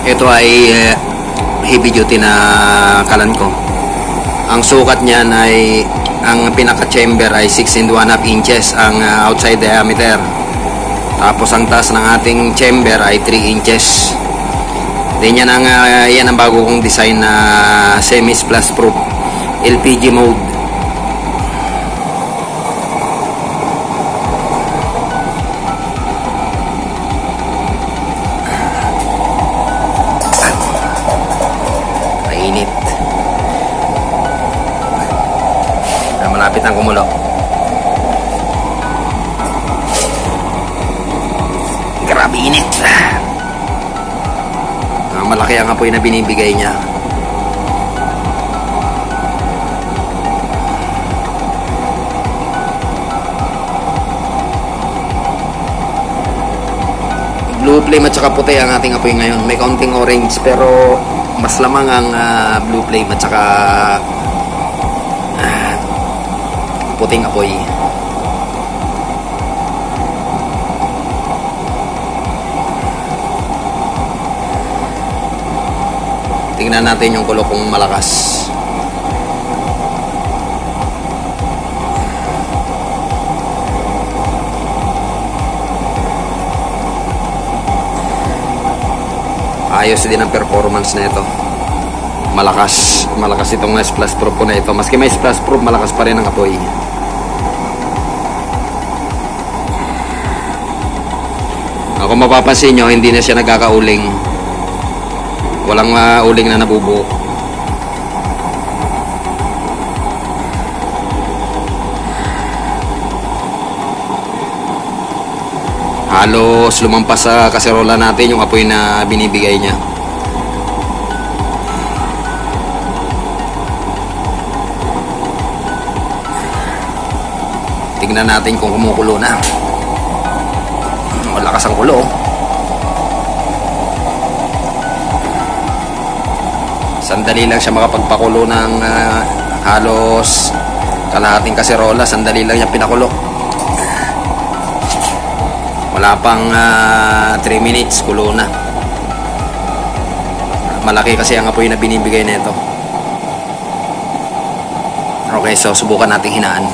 Ito ay heavy duty na kalan ko. Ang sukat niyan ay, ang pinaka chamber ay 6 and 1/2 inches ang outside diameter. Tapos ang taas ng ating chamber ay 3 inches. Then yan ang bago kong design na semi-splash proof LPG mode. Mainit. Malapit ang kumulo. Grabe init. Malaki ang apoy na binibigay niya. Blue flame at saka puti ang ating apoy ngayon. May kaunting orange pero mas lamang ang blue flame at saka puting apoy. Tingnan natin yung kulo kung malakas. Ayos din ang performance na ito. Malakas itong splash proof ko na ito. Maski may splash proof, malakas pa rin ang apoy. Kung mapapansin nyo, hindi na siya nagkakauling. Walang uling na nabubuo. Halos lumampas sa kaserola natin yung apoy na binibigay niya. Tingnan natin kung kumukulo na. Malakas ang kulo. Sandali lang siya makapagpakulo ng halos kalahating kaserola. Sandali lang niya pinakulo. Wala pang 3 minutes, kulo na. Malaki kasi ang apoy na binibigay nito. Okay, so subukan nating hinaan.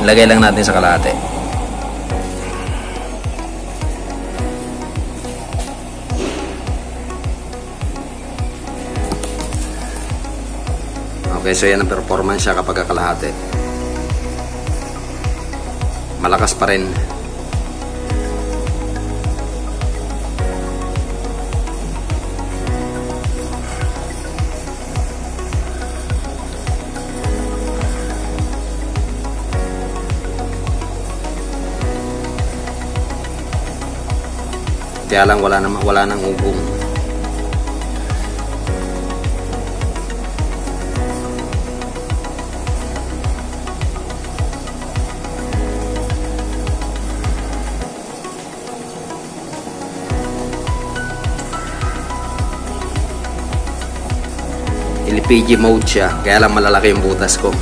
Lagay lang natin sa kalahati. Okay, so yan ang performance siya kapag kalahati. Malakas pa rin. Kaya lang wala nang ugong. LPG mode siya, kaya lang malalaki yung butas ko.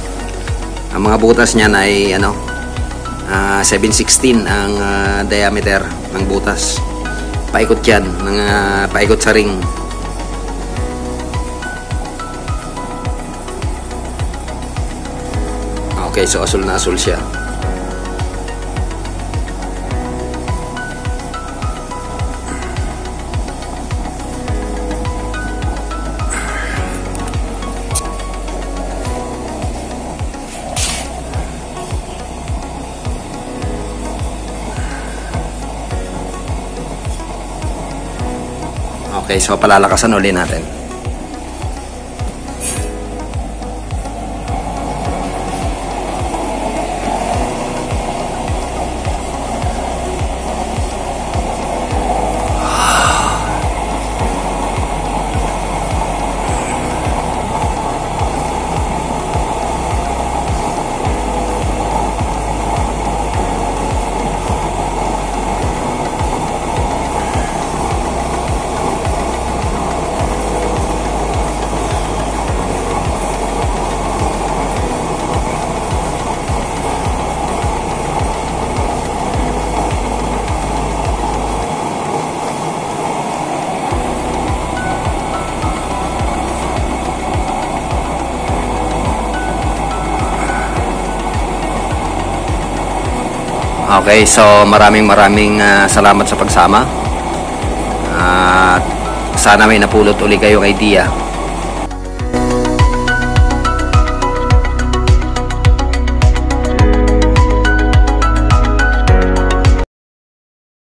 Ang mga butas niyan ay 7/16 ang diameter ng butas. Paikot yan, paikot sa ring. Okay, so asul na asul siya. Okay, so palalakasan ulit natin. Okay, so maraming salamat sa pagsama. At sana may napulot uli kayong idea